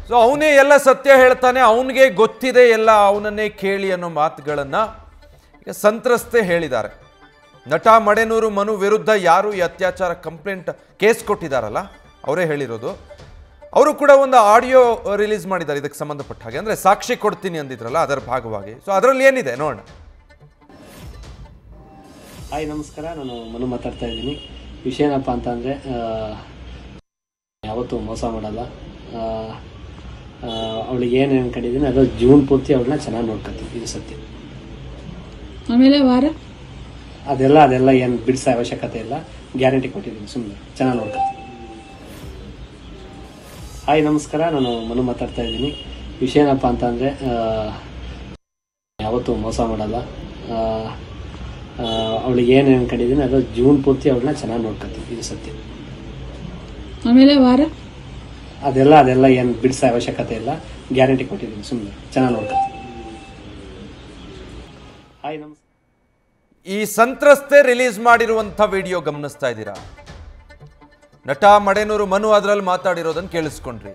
So ಅವನೇ ಎಲ್ಲ ಸತ್ಯ ಹೇಳ್ತಾನೆ, ಅವನಿಗೆ ಗೊತ್ತಿದೆ ಎಲ್ಲ, ಅವನನ್ನೇ ಕೇಳಿ ಅನ್ನೋ ಮಾತುಗಳನ್ನು ಈಗ ಸಂತ್ರಸ್ತೆ ಹೇಳಿದ್ದಾರೆ. ನಟ ಮಡೆನೂರು ಮನು ವಿರುದ್ಧ ಯಾರು ಈ ಅತ್ಯಾಚಾರ ಕಂಪ್ಲೇಂಟ್ ಕೇಸ್ ಕೊಟ್ಟಿದ್ದಾರಲ್ಲ ಅವರೇ ಹೇಳಿರೋದು. ಅವರು ಕೂಡ ಒಂದು ಆಡಿಯೋ ರಿಲೀಸ್ ಮಾಡಿದ್ದಾರೆ ಇದಕ್ಕೆ ಸಂಬಂಧಪಟ್ಟ ಹಾಗೆ, ಅಂದರೆ ಸಾಕ್ಷಿ ಕೊಡ್ತೀನಿ ಅಂದಿದ್ರಲ್ಲ ಅದರ ಭಾಗವಾಗಿ. ಸೊ ಅದರಲ್ಲಿ ಏನಿದೆ ನೋಡೋಣ. ಹಾಯ್ ನಮಸ್ಕಾರ, ನಾನು ಮನು ಮಾತಾಡ್ತಾ ಇದ್ದೀನಿ. ವಿಷಯ ಏನಪ್ಪ ಅಂತಂದರೆ, ಯಾವತ್ತೂ ಮೋಸ ಮಾಡಲ್ಲ. ಅವಳಿಗೆ ಏನು ಅನ್ಕೊಂಡಿದ್ದೀನಿ ಅದು ಜೀವನ ಪೂರ್ತಿ ಅವಳನ್ನ ಚೆನ್ನಾಗಿ ನೋಡ್ಕೊತೀವಿ, ಇದು ಸತ್ಯ. ಆಮೇಲೆ ವಾರ ಅದೆಲ್ಲ ಏನು ಬಿಡಿಸೋ ಅವಶ್ಯಕತೆ ಇಲ್ಲ, ಗ್ಯಾರಂಟಿ ಕೊಟ್ಟಿದ್ದೀನಿ, ಸುಮ್ಮನೆ ಚೆನ್ನಾಗಿ ನೋಡ್ಕೊತೀವಿ. ಹಾಯ್ ನಮಸ್ಕಾರ, ನಾನು ಮನು ಮಾತಾಡ್ತಾ ಇದ್ದೀನಿ. ವಿಷಯ ಏನಪ್ಪ ಅಂತಂದರೆ, ಯಾವತ್ತೂ ಮೋಸ ಮಾಡಲ್ಲ. ಅವಳಿಗೆ ಏನು ಅನ್ಕೊಂಡಿದ್ದೀನಿ ಅದು ಜೀವನ ಪೂರ್ತಿ ಅವಳನ್ನ ಚೆನ್ನಾಗಿ ನೋಡ್ಕೊತೀವಿ, ಇದು ಸತ್ಯ. ಆಮೇಲೆ ವಾರ ಅದೆಲ್ಲ ಏನು ಬಿಡಿಸೋ ಅವಶ್ಯಕತೆ ಇಲ್ಲ, ಗ್ಯಾರಂಟಿ ಕೊಟ್ಟಿದ್ದೀನಿ, ಸುಮ್ಮನೆ ಚೆನ್ನಾಗಿ ನೋಡ್ಕೊತೀವಿ. ಹಾಯ್ ನಮಸ್ಕಾರ. ಈ ಸಂತ್ರಸ್ತೆ ರಿಲೀಸ್ ಮಾಡಿರುವಂಥ ವಿಡಿಯೋ ಗಮನಿಸ್ತಾ ಇದ್ದೀರಾ. ನಟ ಮಡೆನೂರು ಮನು ಅದರಲ್ಲಿ ಮಾತಾಡಿರೋದನ್ನು ಕೇಳಿಸ್ಕೊಂಡ್ರಿ.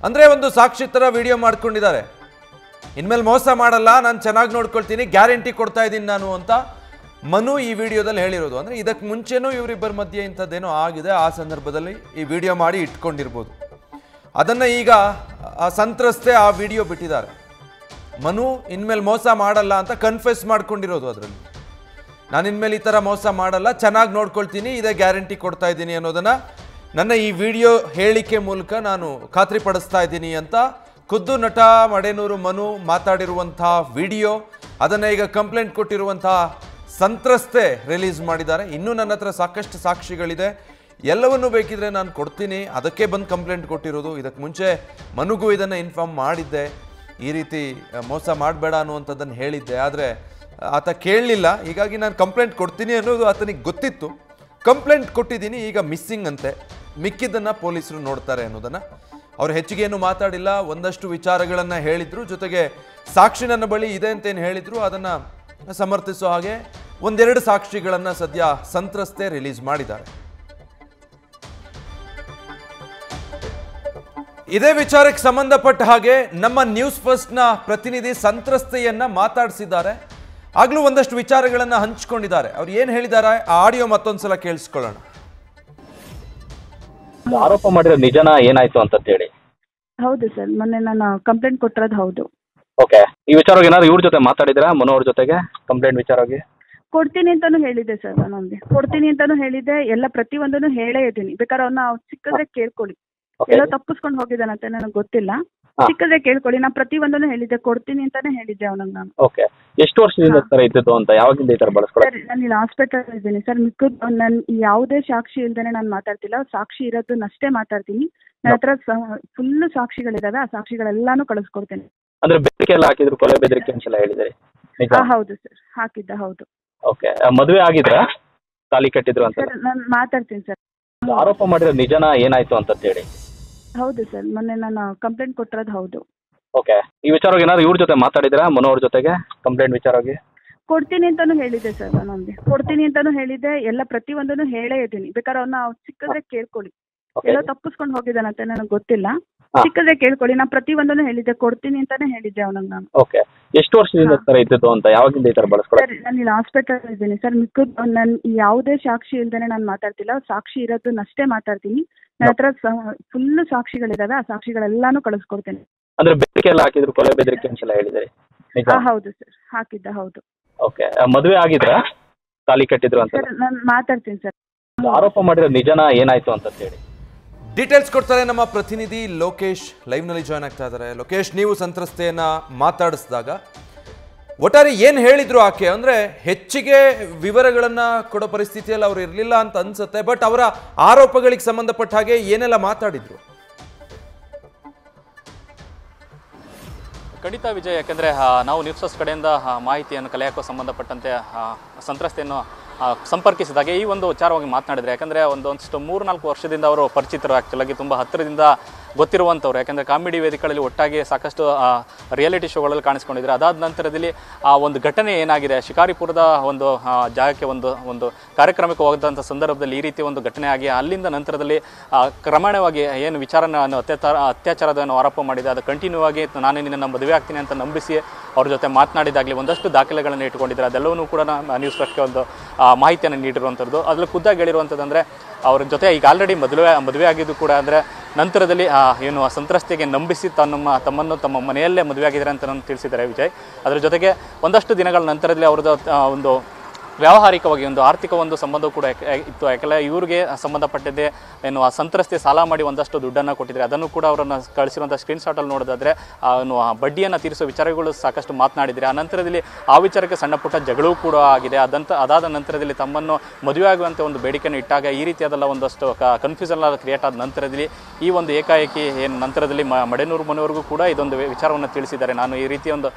ಅಂದರೆ ಒಂದು ಸಾಕ್ಷಿ ಥರ ವಿಡಿಯೋ ಮಾಡ್ಕೊಂಡಿದ್ದಾರೆ. ಇನ್ಮೇಲೆ ಮೋಸ ಮಾಡಲ್ಲ, ನಾನು ಚೆನ್ನಾಗಿ ನೋಡ್ಕೊಳ್ತೀನಿ, ಗ್ಯಾರಂಟಿ ಕೊಡ್ತಾ ಇದ್ದೀನಿ ನಾನು ಅಂತ ಮನು ಈ ವಿಡಿಯೋದಲ್ಲಿ ಹೇಳಿರೋದು. ಅಂದರೆ ಇದಕ್ಕೆ ಮುಂಚೆನೂ ಇವರಿಬ್ಬರ ಮಧ್ಯೆ ಇಂಥದ್ದೇನೋ ಆಗಿದೆ, ಆ ಸಂದರ್ಭದಲ್ಲಿ ಈ ವಿಡಿಯೋ ಮಾಡಿ ಇಟ್ಕೊಂಡಿರ್ಬೋದು. ಅದನ್ನು ಈಗ ಆ ಸಂತ್ರಸ್ತೆ ಆ ವಿಡಿಯೋ ಬಿಟ್ಟಿದ್ದಾರೆ. ಮನು ಇನ್ಮೇಲೆ ಮೋಸ ಮಾಡಲ್ಲ ಅಂತ ಕನ್ಫೆಸ್ ಮಾಡ್ಕೊಂಡಿರೋದು. ಅದರಲ್ಲಿ ನಾನು ಇನ್ಮೇಲೆ ಈ ಥರ ಮೋಸ ಮಾಡಲ್ಲ, ಚೆನ್ನಾಗಿ ನೋಡ್ಕೊಳ್ತೀನಿ, ಇದೇ ಗ್ಯಾರಂಟಿ ಕೊಡ್ತಾ ಇದ್ದೀನಿ ಅನ್ನೋದನ್ನು ನನ್ನ ಈ ವಿಡಿಯೋ ಹೇಳಿಕೆ ಮೂಲಕ ನಾನು ಖಾತ್ರಿಪಡಿಸ್ತಾ ಇದ್ದೀನಿ ಅಂತ ಖುದ್ದು ನಟ ಮಡೆನೂರು ಮನು ಮಾತಾಡಿರುವಂಥ ವಿಡಿಯೋ, ಅದನ್ನು ಈಗ ಕಂಪ್ಲೇಂಟ್ ಕೊಟ್ಟಿರುವಂಥ ಸಂತ್ರಸ್ತೆ ರಿಲೀಸ್ ಮಾಡಿದ್ದಾರೆ. ಇನ್ನೂ ನನ್ನ ಹತ್ರ ಸಾಕಷ್ಟು ಸಾಕ್ಷಿಗಳಿದೆ, ಎಲ್ಲವನ್ನೂ ಬೇಕಿದ್ರೆ ನಾನು ಕೊಡ್ತೀನಿ, ಅದಕ್ಕೆ ಬಂದು ಕಂಪ್ಲೇಂಟ್ ಕೊಟ್ಟಿರೋದು. ಇದಕ್ಕೆ ಮುಂಚೆ ಮನುಗೂ ಇದನ್ನು ಇನ್ಫಾರ್ಮ್ ಮಾಡಿದ್ದೆ, ಈ ರೀತಿ ಮೋಸ ಮಾಡಬೇಡ ಅನ್ನುವಂಥದ್ದನ್ನು ಹೇಳಿದ್ದೆ. ಆದರೆ ಆತ ಕೇಳಲಿಲ್ಲ, ಹೀಗಾಗಿ ನಾನು ಕಂಪ್ಲೇಂಟ್ ಕೊಡ್ತೀನಿ ಅನ್ನೋದು ಆತನಿಗೆ ಗೊತ್ತಿತ್ತು. ಕಂಪ್ಲೇಂಟ್ ಕೊಟ್ಟಿದ್ದೀನಿ, ಈಗ ಮಿಸ್ಸಿಂಗ್ ಅಂತೆ, ಮಿಕ್ಕಿದ್ದನ್ನು ಪೊಲೀಸರು ನೋಡ್ತಾರೆ ಅನ್ನೋದನ್ನು. ಅವರು ಹೆಚ್ಚಿಗೆ ಏನು ಮಾತಾಡಿಲ್ಲ, ಒಂದಷ್ಟು ವಿಚಾರಗಳನ್ನು ಹೇಳಿದರು, ಜೊತೆಗೆ ಸಾಕ್ಷಿ ನನ್ನ ಬಳಿ ಇದೆ ಅಂತೇನು ಹೇಳಿದರು ಅದನ್ನು ಸಮರ್ಥಿಸೋ ಹಾಗೆ ಒಂದೆರಡು ಸಾಕ್ಷಿಗಳನ್ನು ಸದ್ಯ ಸಂತ್ರಸ್ತೆ ರಿಲೀಸ್ ಮಾಡಿದ್ದಾರೆ. ಇದೇ ವಿಚಾರಕ್ಕೆ ಸಂಬಂಧಪಟ್ಟ ಹಾಗೆ ನಮ್ಮ ನ್ಯೂಸ್ ಫಸ್ಟ್ನ ಪ್ರತಿನಿಧಿ ಸಂತ್ರಸ್ತೆಯನ್ನ ಮಾತಾಡಿಸಿದ್ದಾರೆ. ಆಗ್ಲೂ ಒಂದಷ್ಟು ವಿಚಾರಗಳನ್ನು ಹಂಚಿಕೊಂಡಿದ್ದಾರೆ. ಅವ್ರು ಏನು ಹೇಳಿದ್ದಾರೆ ಆ ಆಡಿಯೋ ಮತ್ತೊಂದ್ಸಲ ಕೇಳಿಸ್ಕೊಳ್ಳೋಣ. ಆರೋಪ ಮಾಡಿರೋ ನಿಜನಾ, ಏನಾಯ್ತು ಅಂತ ಹೇಳಿ. ಹೌದು ಸರ್, ಮೊನ್ನೆ ನಾನು ಕಂಪ್ಲೇಂಟ್ ಕೊಟ್ಟಿರೋದು ಹೌದು. ಓಕೆ, ಈ ವಿಚಾರವಾಗಿ ಏನಾದ್ರು ಇವ್ರ ಜೊತೆ ಮಾತಾಡಿದ್ರಾ, ಮನು ಅವ್ರ ಜೊತೆಗೆ ಕಂಪ್ಲೇಂಟ್ ವಿಚಾರವಾಗಿ? ಕೊಡ್ತೀನಿ ಅಂತಾನು ಹೇಳಿದ್ದೆ ಸರ್, ನಾನು ಅವ್ನಿಗೆ ಕೊಡ್ತೀನಿ ಅಂತಾನು ಹೇಳಿದ್ದೆ, ಎಲ್ಲ ಪ್ರತಿಯೊಂದನ್ನು ಹೇಳೇ ಇದ್ದೀನಿ. ಬೇಕಾದ್ರೆ ಅವ್ನ ಸಿಕ್ಕಿದ್ರೆ ಕೇಳ್ಕೊಳ್ಳಿ, ಎಲ್ಲೋ ತಪ್ಪಿಸ್ಕೊಂಡು ಹೋಗಿದ್ದಾನಂತೆ ನನಗೆ ಗೊತ್ತಿಲ್ಲ, ಸಿಕ್ಕಿದ್ರೆ ಕೇಳ್ಕೊಳ್ಳಿ. ನಾನು ಪ್ರತಿಯೊಂದನ್ನು ಹೇಳಿದ್ದೆ, ಕೊಡ್ತೀನಿ ಅಂತಾನೆ ಹೇಳಿದ್ದೆ ಅವನಿಗೆ ನಾನು. ಓಕೆ, ಎಷ್ಟು ವರ್ಷದಿಂದ ತರ ಇದ್ದು ಅಂತ, ಯಾವಾಗಿಂದ ಈ ತರ ಬಳಸ್ಕೊಳ್ಳಿ? ನಾನು ಇಲ್ಲಿ ಹಾಸ್ಪಿಟಲ್ ಇದ್ದೀನಿ ಸರ್, ಮಿಕ್ಕದ್ದು ನಾನು ಯಾವುದೇ ಸಾಕ್ಷಿ ಇಲ್ದೇನೆ ನಾನು ಮಾತಾಡ್ತಿಲ್ಲ, ಸಾಕ್ಷಿ ಇರೋದನ್ನಷ್ಟೇ ಮಾತಾಡ್ತೀನಿ. ನನ್ನ ಹತ್ರ ಫುಲ್ ಸಾಕ್ಷಿಗಳಿದಾವೆ, ಆ ಸಾಕ್ಷಿಗಳೆಲ್ಲಾನು ಕಳಿಸ್ಕೊಡ್ತೀನಿ. ಅಂದ್ರೆ ಬೆದರಿಕೆ ಎಲ್ಲ ಹಾಕಿದ್ರು, ಕೊಲೆ ಬೆದರಿಕೆ ಅಂತೆಲ್ಲ ಹೇಳಿದ್ರಿ? ಹೌದು ಸರ್, ಹಾಕಿದ್ದ ಹೌದು. ಓಕೆ, ಮದುವೆ ಆಗಿದ್ರ, ತಾಲಿ ಕಟ್ಟಿದ್ರು ಅಂತ? ಸರ್ ನಾನು ಮಾತಾಡ್ತೀನಿ ಸರ್. ಆರೋಪ ಮಾಡಿರೋ ನಿಜನಾ, ಏನಾಯ್ತು ಅಂತ ಹೇಳಿ? ಹೌದು ಸರ್, ಮೊನ್ನೆ ನಾನು ಕಂಪ್ಲೇಂಟ್ ಕೊಟ್ಟಿರೋದು ಹೌದು. ಓಕೆ, ಈ ವಿಚಾರವಾಗಿ ಏನಾದ್ರು ಇವ್ರ ಜೊತೆ ಮಾತಾಡಿದ್ರಾ, ಮನು ಅವ್ರ ಜೊತೆಗೆ ಕಂಪ್ಲೇಂಟ್ ವಿಚಾರವಾಗಿ? ಕೊಡ್ತೀನಿ ಅಂತಾನು ಹೇಳಿದ್ದೆ ಸರ್, ನಾನು ಅವ್ನಿಗೆ ಕೊಡ್ತೀನಿ ಅಂತಾನು ಹೇಳಿದ್ದೆ, ಎಲ್ಲ ಪ್ರತಿಯೊಂದನ್ನು ಹೇಳೇ ಇದ್ದೀನಿ. ಬೇಕಾದ್ರೆ ಅವ್ನ ಸಿಕ್ಕಿದ್ರೆ ಕೇಳ್ಕೊಳ್ಳಿ, ಎಲ್ಲೋ ತಪ್ಪಿಸ್ಕೊಂಡು ಹೋಗಿದ್ದಾನಂತೆ ನನಗೆ ಗೊತ್ತಿಲ್ಲ, ಸಿಕ್ಕಿದ್ರೆ ಕೇಳ್ಕೊಳ್ಳಿ. ನಾನು ಪ್ರತಿಯೊಂದನ್ನು ಹೇಳಿದ್ದೆ, ಕೊಡ್ತೀನಿ ಅಂತಾನೆ ಹೇಳಿದ್ದೆ ಅವನಿಗೆ ನಾನು. ಓಕೆ, ಎಷ್ಟು ವರ್ಷದಿಂದ ತರ ಇದ್ದು ಅಂತ, ಯಾವಾಗಿಂದ ಈ ತರ ಬಳಸ್ಕೊಳ್ಳಿ? ನಾನು ಇಲ್ಲಿ ಹಾಸ್ಪಿಟಲ್ ಇದ್ದೀನಿ ಸರ್, ಮಿಕ್ಕದ್ದು ನಾನು ಯಾವುದೇ ಸಾಕ್ಷಿ ಇಲ್ದೇನೆ ನಾನು ಮಾತಾಡ್ತಿಲ್ಲ, ಸಾಕ್ಷಿ ಇರೋದನ್ನಷ್ಟೇ ಮಾತಾಡ್ತೀನಿ. ನನ್ನ ಹತ್ರ ಫುಲ್ ಸಾಕ್ಷಿಗಳಿದಾವೆ, ಆ ಸಾಕ್ಷಿಗಳೆಲ್ಲಾನು ಕಳಿಸ್ಕೊಡ್ತೀನಿ. ಅಂದ್ರೆ ಬೆದರಿಕೆ ಎಲ್ಲ ಹಾಕಿದ್ರು, ಕೊಲೆ ಬೆದರಿಕೆ ಅಂತೆಲ್ಲ ಹೇಳಿದ್ರಿ? ಹೌದು ಸರ್, ಹಾಕಿದ್ದ ಹೌದು. ಓಕೆ, ಮದುವೆ ಆಗಿದ್ರ, ತಾಲಿ ಕಟ್ಟಿದ್ರು ಅಂತ? ಸರ್ ನಾನು ಮಾತಾಡ್ತೀನಿ ಸರ್. ಆರೋಪ ಮಾಡಿರೋ ನಿಜನಾ, ಏನಾಯ್ತು ಅಂತ ಹೇಳಿ? ಡೀಟೇಲ್ಸ್ ಕೊಡ್ತಾರೆ ನಮ್ಮ ಪ್ರತಿನಿಧಿ ಲೋಕೇಶ್, ಲೈವ್ನಲ್ಲಿ ಜಾಯ್ನ್ ಆಗ್ತಾ ಇದ್ದಾರೆ. ಲೋಕೇಶ್, ನೀವು ಸಂತ್ರಸ್ತೆಯನ್ನ ಮಾತಾಡಿಸಿದಾಗ ಒಟ್ಟಾರೆ ಏನು ಹೇಳಿದ್ರು ಆಕೆ? ಅಂದರೆ ಹೆಚ್ಚಿಗೆ ವಿವರಗಳನ್ನು ಕೊಡೋ ಪರಿಸ್ಥಿತಿಯಲ್ಲಿ ಅವರು ಇರಲಿಲ್ಲ ಅಂತ ಅನ್ಸುತ್ತೆ, ಬಟ್ ಅವರ ಆರೋಪಗಳಿಗೆ ಸಂಬಂಧಪಟ್ಟ ಹಾಗೆ ಏನೆಲ್ಲ ಮಾತಾಡಿದ್ರು? ಖಂಡಿತ ವಿಜಯ್, ಯಾಕೆಂದರೆ ನಾವು ನ್ಯೂಸ್ ಫಸ್ಟ್ ಕಡೆಯಿಂದ ಮಾಹಿತಿಯನ್ನು ಕಲೆ ಹಾಕೋ ಸಂಬಂಧಪಟ್ಟಂತೆ ಸಂತ್ರಸ್ತೆಯನ್ನು ಸಂಪರ್ಕಿಸಿದಾಗ ಈ ಒಂದು ವಿಚಾರವಾಗಿ ಮಾತನಾಡಿದರೆ, ಯಾಕಂದರೆ ಒಂದಷ್ಟು 3-4 ವರ್ಷದಿಂದ ಅವರು ಪರಿಚಿತರು, ಆ್ಯಕ್ಚುಲಾಗಿ ತುಂಬ ಹತ್ತಿರದಿಂದ ಗೊತ್ತಿರುವಂಥವ್ರು. ಯಾಕಂದರೆ ಕಾಮಿಡಿ ವೇದಿಕೆಗಳಲ್ಲಿ ಒಟ್ಟಾಗಿ ಸಾಕಷ್ಟು ರಿಯಾಲಿಟಿ ಶೋಗಳಲ್ಲಿ ಕಾಣಿಸ್ಕೊಂಡಿದ್ದಾರೆ. ಅದಾದ ನಂತರದಲ್ಲಿ ಆ ಒಂದು ಘಟನೆ ಏನಾಗಿದೆ, ಶಿಕಾರಿಪುರದ ಒಂದು ಜಾಗಕ್ಕೆ ಒಂದು ಕಾರ್ಯಕ್ರಮಕ್ಕೆ ಹೋದಂಥ ಸಂದರ್ಭದಲ್ಲಿ ಈ ರೀತಿ ಒಂದು ಘಟನೆ ಆಗಿ ಅಲ್ಲಿಂದ ನಂತರದಲ್ಲಿ ಕ್ರಮೇಣವಾಗಿ ಏನು ವಿಚಾರನ ಅತ್ಯಾಚಾರದ ಆರೋಪ ಮಾಡಿದೆ, ಅದು ಕಂಟಿನ್ಯೂ ಆಗಿ ನಾನು ನಿನ್ನ ಮದುವೆ ಆಗ್ತೀನಿ ಅಂತ ನಂಬಿಸಿ ಅವ್ರ ಜೊತೆ ಮಾತನಾಡಿದಾಗಲಿ ಒಂದಷ್ಟು ದಾಖಲೆಗಳನ್ನು ಇಟ್ಕೊಂಡಿದ್ದಾರೆ. ಅದೆಲ್ಲವೂ ಕೂಡ ನ್ಯೂಸ್ ಫಸ್ಟ್ಗೆ ಒಂದು ಮಾಹಿತಿಯನ್ನು ನೀಡಿರುವಂಥದ್ದು. ಅದ್ರಲ್ಲಿ ಖುದ್ದಾಗಿ ಹೇಳಿರುವಂಥದ್ದು ಅಂದರೆ ಅವ್ರ ಜೊತೆ ಈಗ ಆಲ್ರೆಡಿ ಮದುವೆ ಆಗಿದ್ದು ಕೂಡ, ಅಂದರೆ ನಂತರದಲ್ಲಿ ಏನು ಸಂತ್ರಸ್ತೆಗೆ ನಂಬಿಸಿ ತಮ್ಮನ್ನು ತಮ್ಮ ಮನೆಯಲ್ಲೇ ಮದುವೆ ಆಗಿದ್ದಾರೆ ಅಂತ ತಿಳಿಸಿದ್ದಾರೆ ವಿಜಯ್. ಅದರ ಜೊತೆಗೆ ಒಂದಷ್ಟು ದಿನಗಳ ನಂತರದಲ್ಲಿ ಅವ್ರದ್ದು ಒಂದು ವ್ಯಾವಹಾರಿಕವಾಗಿ ಒಂದು ಆರ್ಥಿಕ ಒಂದು ಸಂಬಂಧ ಕೂಡ ಇತ್ತು. ಯಾಕೆಂದರೆ ಇವ್ರಿಗೆ ಸಂಬಂಧಪಟ್ಟಿದ್ದೆ ಏನು ಸಂತ್ರಸ್ತೆ ಸಾಲ ಮಾಡಿ ಒಂದಷ್ಟು ದುಡ್ಡನ್ನು ಕೊಟ್ಟಿದ್ದಾರೆ. ಅದನ್ನು ಕೂಡ ಅವರನ್ನು ಕಳಿಸಿರುವಂಥ ಸ್ಕ್ರೀನ್ಶಾಟಲ್ಲಿ ನೋಡೋದಾದರೆ ಬಡ್ಡಿಯನ್ನು ತೀರಿಸೋ ವಿಚಾರಗಳು ಸಾಕಷ್ಟು ಮಾತನಾಡಿದರೆ. ಆ ನಂತರದಲ್ಲಿ ಆ ವಿಚಾರಕ್ಕೆ ಸಣ್ಣ ಪುಟ್ಟ ಜಗಳೂ ಕೂಡ ಆಗಿದೆ. ಅದಾದ ನಂತರದಲ್ಲಿ ತಮ್ಮನ್ನು ಮದುವೆ ಆಗುವಂಥ ಒಂದು ಬೇಡಿಕೆಯನ್ನು ಇಟ್ಟಾಗ ಈ ರೀತಿಯಾದಲ್ಲ ಒಂದಷ್ಟು ಕನ್ಫ್ಯೂಷನ್ ಕ್ರಿಯೇಟ್ ಆದ ನಂತರದಲ್ಲಿ ಈ ಒಂದು ಏಕಾಏಕಿ ಏನು ನಂತರದಲ್ಲಿ ಮಡೆನೂರು ಮನೆಯವರೆಗೂ ಕೂಡ ಇದೊಂದು ವಿಚಾರವನ್ನು ತಿಳಿಸಿದ್ದಾರೆ. ನಾನು ಈ ರೀತಿಯ ಒಂದು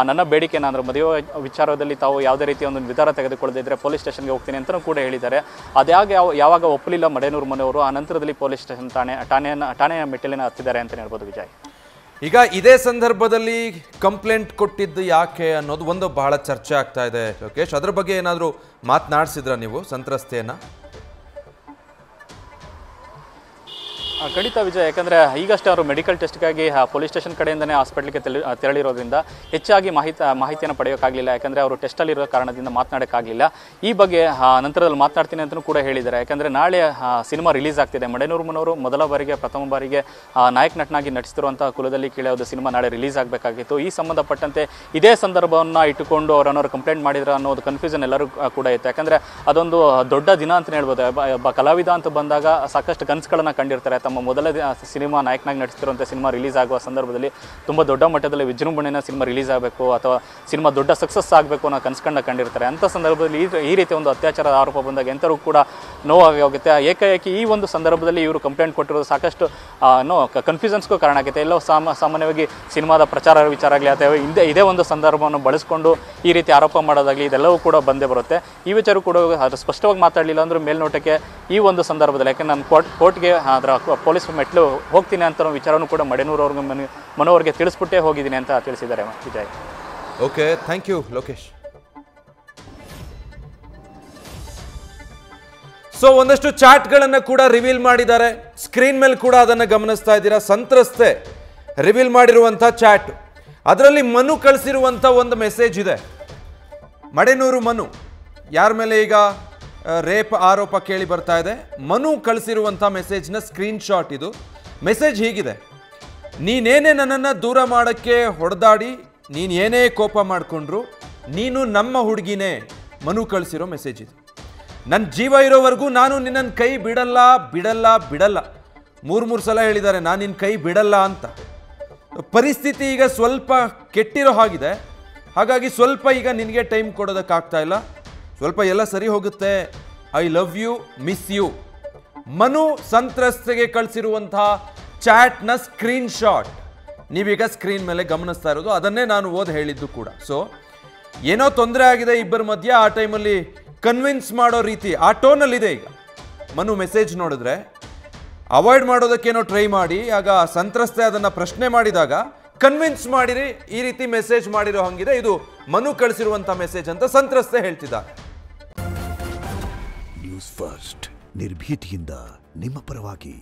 ನನ್ನ ಬೇಡಿಕೆನ ಅಂದರೆ ಮದುವೆ ವಿಚಾರದಲ್ಲಿ ತಾವು ಯಾವುದೇ ರೀತಿಯ ಒಂದು ನಿರ್ಧಾರ ತೆಗೆದುಕೊಳ್ಳದಿದ್ದರೆ ಪೊಲೀಸ್ ಸ್ಟೇಷನ್ಗೆ ಹೋಗ್ತೀನಿ ಅಂತಲೂ ಕೂಡ ಹೇಳಿದ್ದಾರೆ. ಯಾವಾಗ ಒಪ್ಪಲಿಲ್ಲ ಮಡೆನೂರು ಮನೆಯವರು, ಆ ನಂತರದಲ್ಲಿ ಪೊಲೀಸ್ ಸ್ಟೇಷನ್ ಠಾಣೆಯ ಮೆಟ್ಟಿಲಿನ ಹತ್ತಿದ್ದಾರೆ ಅಂತ ಹೇಳ್ಬೋದು ವಿಜಯ್. ಈಗ ಇದೇ ಸಂದರ್ಭದಲ್ಲಿ ಕಂಪ್ಲೇಂಟ್ ಕೊಟ್ಟಿದ್ದು ಯಾಕೆ ಅನ್ನೋದು ಒಂದು ಬಹಳ ಚರ್ಚೆ ಆಗ್ತಾ ಇದೆ ಲೋಕೇಶ್. ಅದ್ರ ಬಗ್ಗೆ ಏನಾದರೂ ಮಾತನಾಡಿಸಿದ್ರ ನೀವು ಸಂತ್ರಸ್ತೆಯನ್ನ? ಖಂಡಿತ ವಿಜಯ್, ಯಾಕಂದರೆ ಈಗಷ್ಟೇ ಅವರು ಮೆಡಿಕಲ್ ಟೆಸ್ಟ್ಗಾಗಿ ಪೊಲೀಸ್ ಸ್ಟೇಷನ್ ಕಡೆಯಿಂದನೇ ಹಾಸ್ಪಿಟ್ಲಿಗೆ ತೆರಳಿರೋದ್ರಿಂದ ಹೆಚ್ಚಾಗಿ ಮಾಹಿತಿಯನ್ನು ಪಡೆಯೋಕ್ಕಾಗಲಿಲ್ಲ. ಯಾಕಂದರೆ ಅವರು ಟೆಸ್ಟಲ್ಲಿರೋ ಕಾರಣದಿಂದ ಮಾತನಾಡೋಕ್ಕಾಗಲಿಲ್ಲ. ಈ ಬಗ್ಗೆ ನಂತರದಲ್ಲಿ ಮಾತನಾಡ್ತೀನಿ ಅಂತಲೂ ಕೂಡ ಹೇಳಿದ್ದಾರೆ. ಯಾಕಂದರೆ ನಾಳೆ ಸಿನಿಮಾ ರಿಲೀಸ್ ಆಗ್ತಿದೆ. ಮಡೆನೂರು ಮನೆಯವರು ಪ್ರಥಮ ಬಾರಿಗೆ ನಾಯಕ ನಟನಾಗಿ ನಟಿಸ್ತಿರುವಂಥ ಕುಲದಲ್ಲಿ ಕೀಳೋದು ಸಿನಿಮಾ ನಾಳೆ ರಿಲೀಸ್ ಆಗಬೇಕಾಗಿತ್ತು. ಈ ಸಂಬಂಧಪಟ್ಟಂತೆ ಇದೇ ಸಂದರ್ಭವನ್ನು ಇಟ್ಟುಕೊಂಡು ಅವರನ್ನು ಕಂಪ್ಲೇಂಟ್ ಮಾಡಿದ್ರು ಅನ್ನೋದು ಕನ್ಫ್ಯೂಷನ್ ಎಲ್ಲರೂ ಕೂಡ ಇತ್ತು. ಯಾಕಂದರೆ ಅದೊಂದು ದೊಡ್ಡ ದಿನ ಅಂತಲೇ ಹೇಳ್ಬೋದು. ಒಬ್ಬ ಕಲಾವಿದ ಅಂತ ಬಂದಾಗ ಸಾಕಷ್ಟು ಕನಸುಗಳನ್ನು ಕಂಡಿರ್ತಾರೆ. ತಮ್ಮ ಮೊದಲ ಸಿನಿಮಾ ನಾಯಕನಾಗಿ ನಟಿಸ್ತಿರುವಂಥ ಸಿನಿಮಾ ರಿಲೀಸ್ ಆಗುವ ಸಂದರ್ಭದಲ್ಲಿ ತುಂಬ ದೊಡ್ಡ ಮಟ್ಟದಲ್ಲಿ ವಿಜೃಂಭಣೆಯ ಸಿನಿಮಾ ರಿಲೀಸ್ ಆಗಬೇಕು ಅಥವಾ ಸಿನಿಮಾ ದೊಡ್ಡ ಸಕ್ಸಸ್ ಆಗಬೇಕು ಅನ್ನೋ ಕಂಡಿರ್ತಾರೆ. ಅಂಥ ಸಂದರ್ಭದಲ್ಲಿ ಈ ರೀತಿ ಒಂದು ಅತ್ಯಾಚಾರದ ಆರೋಪ ಬಂದಾಗ ಎಂಥರೂ ಕೂಡ ನೋವಾಗಿ ಹೋಗುತ್ತೆ. ಏಕಾಏಕಿ ಈ ಒಂದು ಸಂದರ್ಭದಲ್ಲಿ ಇವರು ಕಂಪ್ಲೇಂಟ್ ಕೊಟ್ಟಿರೋದು ಸಾಕಷ್ಟು ಕನ್ಫ್ಯೂಷನ್ಸ್ಗೂ ಕಾರಣ ಆಗುತ್ತೆ. ಎಲ್ಲೋ ಸಾಮಾನ್ಯವಾಗಿ ಸಿನಿಮಾದ ಪ್ರಚಾರ ವಿಚಾರ ಆಗಲಿ ಅಥವಾ ಇದೇ ಒಂದು ಸಂದರ್ಭವನ್ನು ಬಳಸಿಕೊಂಡು ಈ ರೀತಿ ಆರೋಪ ಮಾಡೋದಾಗಲಿ ಇದೆಲ್ಲವೂ ಕೂಡ ಬಂದೇ ಬರುತ್ತೆ. ಈ ವಿಚಾರ ಕೂಡ ಅದು ಸ್ಪಷ್ಟವಾಗಿ ಮಾತಾಡಲಿಲ್ಲ ಅಂದ್ರೆ ಮೇಲ್ನೋಟಕ್ಕೆ ಈ ಒಂದು ಸಂದರ್ಭದಲ್ಲಿ, ಯಾಕೆಂದ್ರೆ ನಾನು ಕೋರ್ಟ್ಗೆ ಅದರ ಪೊಲೀಸ್ ಮೆಟ್ಲು ಹೋಗ್ತೀನಿ ಅಂತ ವಿಚಾರನೂ ಕೂಡ ಮಡೆನೂರು ಮನೋವರಿಗೆ ತಿಳಿಸ್ಬಿಟ್ಟೇ ಹೋಗಿದ್ದೀನಿ ಅಂತ ತಿಳಿಸಿದ್ದಾರೆ Vijay. Okay, thank you Lokesh. So ಒಂದಷ್ಟು ಚಾಟ್ಗಳನ್ನು ಕೂಡ ರಿವೀಲ್ ಮಾಡಿದ್ದಾರೆ. ಸ್ಕ್ರೀನ್ ಮೇಲೆ ಕೂಡ ಅದನ್ನು ಗಮನಿಸ್ತಾ ಇದ್ದೀರಾ. ಸಂತ್ರಸ್ತೆ ರಿವೀಲ್ ಮಾಡಿರುವಂಥ ಚಾಟ್, ಅದರಲ್ಲಿ ಮನು ಕಳಿಸಿರುವಂಥ ಒಂದು ಮೆಸೇಜ್ ಇದೆ. ಮಡೆನೂರು ಮನು ಯಾರ ಮೇಲೆ ಈಗ ರೇಪ್ ಆರೋಪ ಕೇಳಿ ಬರ್ತಾ ಇದೆ, ಮನು ಕಳಿಸಿರುವಂಥ ಮೆಸೇಜ್ನ ಸ್ಕ್ರೀನ್ ಶಾಟ್ ಇದು. ಮೆಸೇಜ್ ಹೀಗಿದೆ: ನೀನೇನೇ ನನ್ನನ್ನು ದೂರ ಮಾಡೋಕ್ಕೆ ಹೊಡೆದಾಡಿ, ನೀನು ಏನೇ ಕೋಪ ಮಾಡಿಕೊಂಡ್ರು, ನೀನು ನಮ್ಮ ಹುಡುಗಿನೇ. ಮನು ಕಳಿಸಿರೋ ಮೆಸೇಜ್ ಇದು. ನನ್ನ ಜೀವ ಇರೋವರೆಗೂ ನಾನು ನಿನ್ನನ್ನು ಕೈ ಬಿಡಲ್ಲ ಬಿಡಲ್ಲ ಬಿಡಲ್ಲ. 3 ಸಲ ಹೇಳಿದ್ದಾರೆ ನಾನು ನಿನ್ನ ಕೈ ಬಿಡಲ್ಲ ಅಂತ. ಪರಿಸ್ಥಿತಿ ಈಗ ಸ್ವಲ್ಪ ಕೆಟ್ಟಿರೋ ಹಾಗಿದೆ. ಹಾಗಾಗಿ ಸ್ವಲ್ಪ ಈಗ ನಿನಗೆ ಟೈಮ್ ಕೊಡೋದಕ್ಕಾಗ್ತಾ ಇಲ್ಲ. ಸ್ವಲ್ಪ ಎಲ್ಲ ಸರಿ ಹೋಗುತ್ತೆ. I love you, miss you. Manu ಸಂತ್ರಸ್ತೆಗೆ ಕಳಿಸಿರುವಂತಹ ಚಾಟ್ನ ಸ್ಕ್ರೀನ್ ಶಾಟ್ ನೀವೀಗ ಸ್ಕ್ರೀನ್ ಮೇಲೆ ಗಮನಿಸ್ತಾ ಇರೋದು. ಅದನ್ನೇ ನಾನು ಹೇಳಿದ್ದು ಕೂಡ. ಸೊ ಏನೋ ತೊಂದರೆ ಆಗಿದೆ ಇಬ್ಬರ ಮಧ್ಯೆ, ಆ ಟೈಮಲ್ಲಿ ಕನ್ವಿನ್ಸ್ ಮಾಡೋ ರೀತಿ ಆ ಟೋನಲ್ಲಿದೆ. ಈಗ ಮನು ಮೆಸೇಜ್ ನೋಡಿದ್ರೆ ಅವಾಯ್ಡ್ ಮಾಡೋದಕ್ಕೇನೋ ಟ್ರೈ ಮಾಡಿ, ಆಗ ಸಂತ್ರಸ್ತೆ ಅದನ್ನು ಪ್ರಶ್ನೆ ಮಾಡಿದಾಗ ಕನ್ವಿನ್ಸ್ ಮಾಡಿರಿ ಈ ರೀತಿ ಮೆಸೇಜ್ ಮಾಡಿರೋ ಹಂಗಿದೆ. ಇದು ಮನು ಕಳಿಸಿರುವಂಥ ಮೆಸೇಜ್ ಅಂತ ಸಂತ್ರಸ್ತೆ ಹೇಳ್ತಿದ್ದಾರೆ. ನ್ಯೂಸ್ ಫಸ್ಟ್, ನಿರ್ಭೀತಿಯಿಂದ ನಿಮ್ಮ ಪರವಾಗಿ.